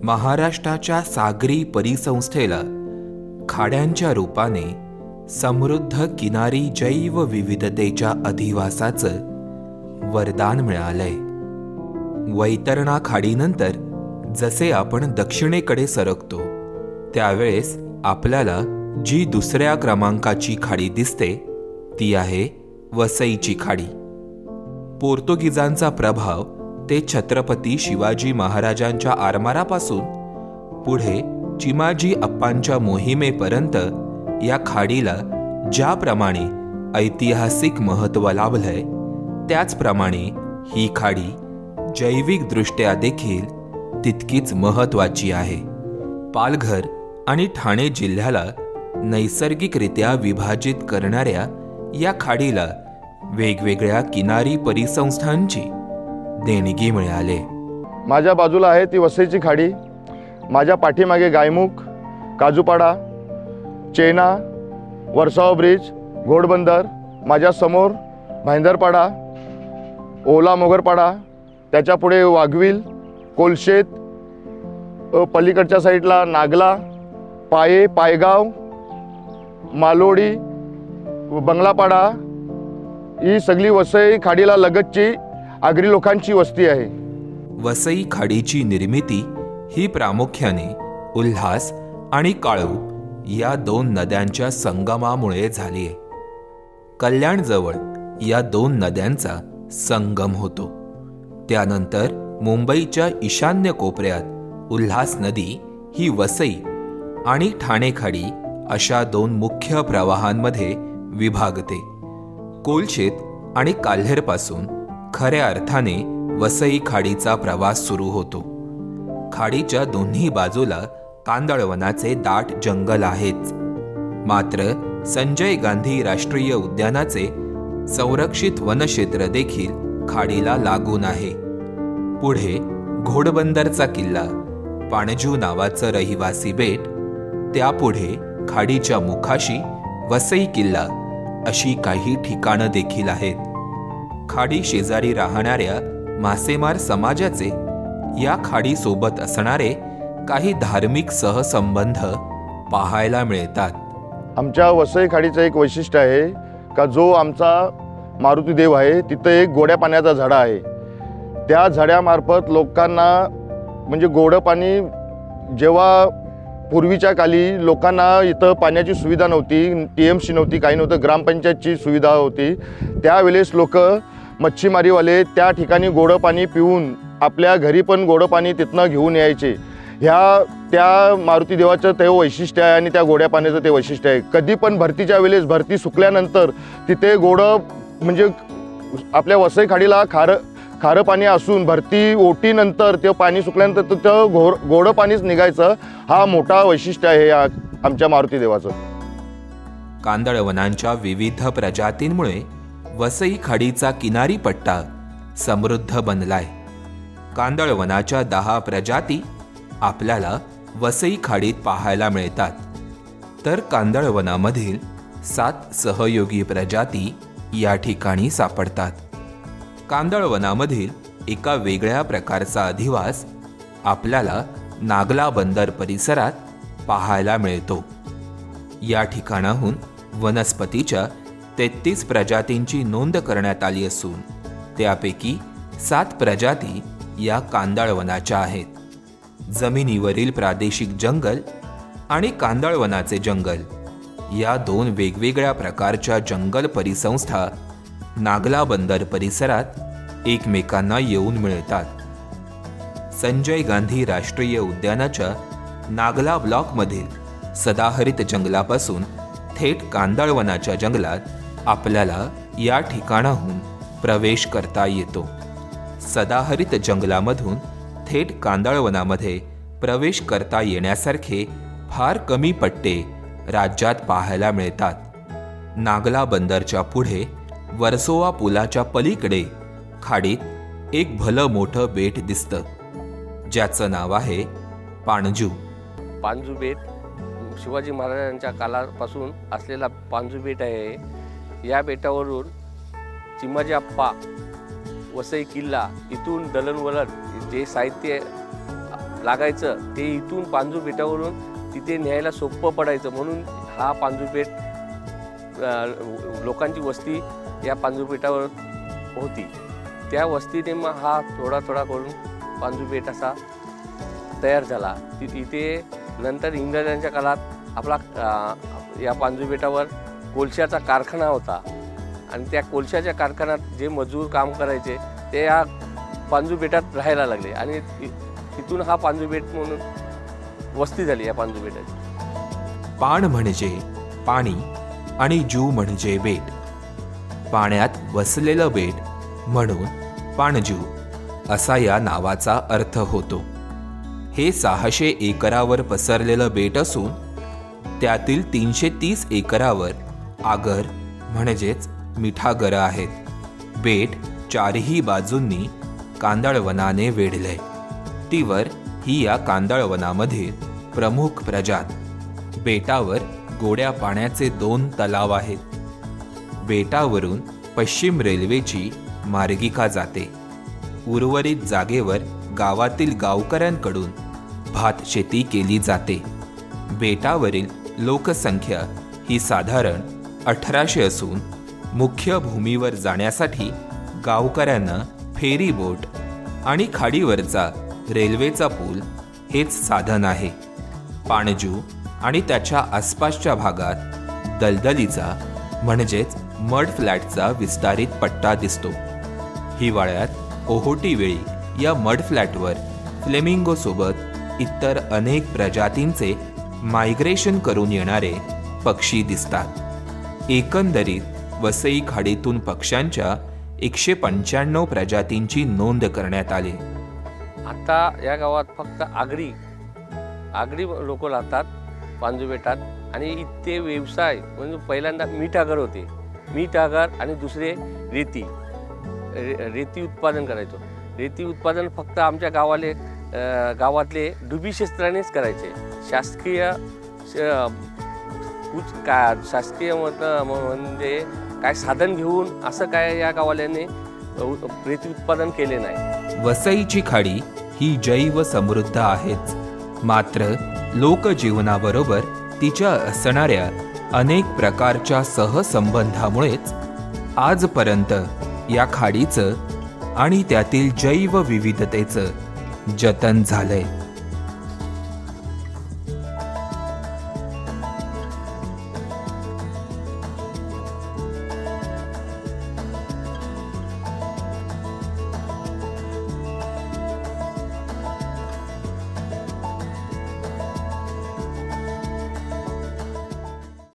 महाराष्ट्राच्या सागरी परिसंस्थेला खाड्यांच्या रूपाने समृद्ध किनारी जैवविविधतेच्या अधिवासाचं वरदान मिळालंय. वैतरणा खाडीनंतर जसे आपण दक्षिणेकडे सरकतो त्यावेळेस आपल्याला जी दुसऱ्या क्रमांकाची खाडी दिसते ती आहे वसईची खाडी. पोर्तुगीजांचा प्रभाव ते छत्रपती शिवाजी महाराजांच्या आरमारापासून पुढे चिमाजी अप्पांच्या मोहिमेपर्यंत या खाडीला ज्याप्रमाणे ऐतिहासिक महत्त्व लाभलंय त्याचप्रमाणे ही खाडी जैविकदृष्ट्या देखील तितकीच महत्त्वाची आहे. पालघर आणि ठाणे जिल्ह्याला नैसर्गिकरित्या विभाजित करणाऱ्या या खाडीला वेगवेगळ्या किनारी परिसंस्थांची देणगी मिळाली. माझ्या बाजूला आहे ती वसईची खाडी, माझ्या पाठीमागे गायमुख, काजूपाडा, चेना, वर्साव ब्रिज, घोडबंदर, माझ्या समोर भाईंदरपाडा, ओला मोगरपाडा, त्याच्या पुढे वाघविल, कोलशेत, पलीकडच्या साईडला नागला, पाये, पायगाव, मालोडी, बंगलापाडा ही सगळी वसई खाडीला लगतची आगरी लोकांची वस्ती आहे. वसई खाडीची निर्मिती ही प्रामुख्याने उल्हास आणि काळू या दोन नद्यांच्या संगमामुळे झाली आहे. कल्याणजवळ या दोन नद्यांचा संगम होतो. त्यानंतर मुंबईच्या ईशान्य कोपऱ्यात उल्हास नदी ही वसई आणि ठाणे खाडी अशा दोन मुख्य प्रवाहांमध्ये विभागते. कोलशेत आणि काल्हेरपासून खऱ्या अर्थाने वसई खाडीचा प्रवास सुरू होतो. खाडीच्या दोन्ही बाजूला कांदळवनाचे दाट जंगल आहेच, मात्र संजय गांधी राष्ट्रीय उद्यानाचे संरक्षित वनक्षेत्र देखील खाडीला लागून आहे. पुढे घोडबंदरचा किल्ला, पाणजू नावाचं रहिवासी बेट, त्यापुढे खाडीच्या मुखाशी वसई किल्ला अशी काही ठिकाणं देखील आहेत. खाडी शेजारी राहणाऱ्या मासेमार समाजाचे या खाडीसोबत असणारे काही धार्मिक सहसंबंध पाहायला मिळतात. आमच्या वसई खाडीचं एक वैशिष्ट्य आहे का जो आमचा मारुती देव आहे तिथं एक गोड्या पाण्याचा झरा आहे. त्या झऱ्यामार्फत लोकांना म्हणजे गोडं पाणी, जेव्हा पूर्वीच्या काली लोकांना इथं पाण्याची सुविधा नव्हती, TMC नव्हती, काही नव्हतं, ग्रामपंचायतची सुविधा होती, त्यावेळेस लोक मच्छीमारीवाले त्या ठिकाणी गोडं पाणी पिऊन आपल्या घरी पण गोडं पाणी तिथनं घेऊन यायचे. त्या मारुती देवाचं ते वैशिष्ट्य आहे आणि त्या गोड्या पाण्याचं ते वैशिष्ट्य आहे. कधी पण भरतीच्या वेळेस भरती सुकल्यानंतर तिथे गोडं म्हणजे आपल्या वसई खाडीला खारं पाणी असून भरती ओटीनंतर ते पाणी सुकल्यानंतर तिथं गोडं पाणीच निघायचं. हा मोठा वैशिष्ट्य आहे आमच्या मारुती देवाचं. कांदळवनांच्या विविध प्रजातींमुळे वसई खाडीचा किनारी पट्टा समृद्ध बनलाय. कांदळवनाच्या 10 प्रजाती आपल्याला वसई खाडीत पाहायला मिळतात, तर कांदळवनामधील 7 सहयोगी प्रजाती या ठिकाणी सापडतात. कांदळवनामधील एका वेगळ्या प्रकारचा अधिवास आपल्याला नागला बंदर परिसरात पाहायला मिळतो. या ठिकाणाहून वनस्पतीच्या 33 प्रजातींची नोंद करण्यात आली असून त्यापैकी 7 प्रजाती या कांदळवनाच्या आहेत. जमिनीवरील प्रादेशिक जंगल आणि कांदळवनाचे जंगल या 2 वेगवेगळ्या प्रकारच्या जंगल परिसंस्था नागला बंदर परिसरात एकमेकांना येऊन मिळतात. संजय गांधी राष्ट्रीय उद्यानाच्या नागला ब्लॉकमधील सदाहरित जंगलापासून थेट कांदळवनाच्या जंगलात आपल्याला या ठिकाणाहून प्रवेश करता येतो. सदाहरित जंगलामधून थेट कांदळवनामध्ये प्रवेश करता येण्यासारखे फार कमी पट्टे राज्यात पाहायला मिळतात. नागला बंदरच्या पुढे वर्सोवा पुलाच्या पलीकडे खाडीत एक भलं मोठं बेट दिसतं, ज्याचं नाव आहे पाणजू. पाणजू बेट शिवाजी महाराजांच्या काळापासून असलेला पाणजू बेट आहे. या बेटावरून चिमाजी अप्पा, वसई किल्ला, इथून दळणवळण जे साहित्य लागायचं ते इथून पांजू बेटावरून तिथे न्यायला सोपं पडायचं, म्हणून हा पांजू बेट लोकांची वस्ती या पांजू बेटावर होती. त्या वस्तीने मग हा थोडा थोडा करून पांजू बेट असा तयार झाला. इथे नंतर इंग्रजांच्या काळात आपला या पांजू बेटावर कोळशाचा कारखाना होता आणि त्या कोळशाच्या कारखान्यात जे मजूर काम करायचे ते या पांजू बेटात राहायला लागले आणि तिथून हा पांजू बेट म्हणून वस्ती झाली या पांजू बेटाची. पाण म्हणजे पाणी आणि जू म्हणजे बेट. पाण्यात वसलेलं बेट म्हणून पाणजू असा या नावाचा अर्थ होतो. हे 600 एकरावर पसरलेलं बेट असून त्यातील 330 एकरावर आगर म्हणजेच मिठागरं आहेत. बेट चारही बाजूंनी कांदळवनाने वेढलंय. तीवर ही या कांदळवनामधील प्रमुख प्रजात. बेटावर गोड्या पाण्याचे 2 तलाव आहेत. बेटावरून पश्चिम रेल्वेची मार्गिका जाते. उर्वरित जागेवर गावातील गावकऱ्यांकडून भात शेती केली जाते. बेटावरील लोकसंख्या ही साधारण 1800 असून मुख्य भूमीवर जाण्यासाठी गावकऱ्यांना फेरी बोट आणि खाडीवरचा रेल्वेचा पूल हेच साधन आहे. पाणजू आणि त्याच्या आसपासच्या भागात दलदलीचा म्हणजेच मड फ्लॅटचा विस्तारित पट्टा दिसतो. हिवाळ्यात ओहोटी वेळी या मड फ्लॅटवर फ्लेमिंगो सोबत इतर अनेक प्रजातींचे मायग्रेशन करून येणारे पक्षी दिसतात. एकंदरीत वसई खाडीतून पक्ष्यांच्या 195 प्रजातींची नोंद करण्यात आली. आता या गावात फक्त आगरी लोक राहतात पांजू बेटात आणि इथे व्यवसाय म्हणजे पहिल्यांदा मीठ आगर होते. मीठ आगर आणि दुसरे रेती उत्पादन करायचो. रेती उत्पादन फक्त आमच्या गावातले डुबी क्षेत्रानेच करायचे. शासकीय म्हणजे काय साधन घेऊन असं काय या गावाल्याने रेती उत्पादन केले नाही. वसईची खाडी ही जैव समृद्ध आहेच, मात्र लोकजीवनाबरोबर तिच्या असणाऱ्या अनेक प्रकारच्या सहसंबंधामुळेच आजपर्यंत या खाडीचं आणि त्यातील जैव विविधतेचं जतन झालंय.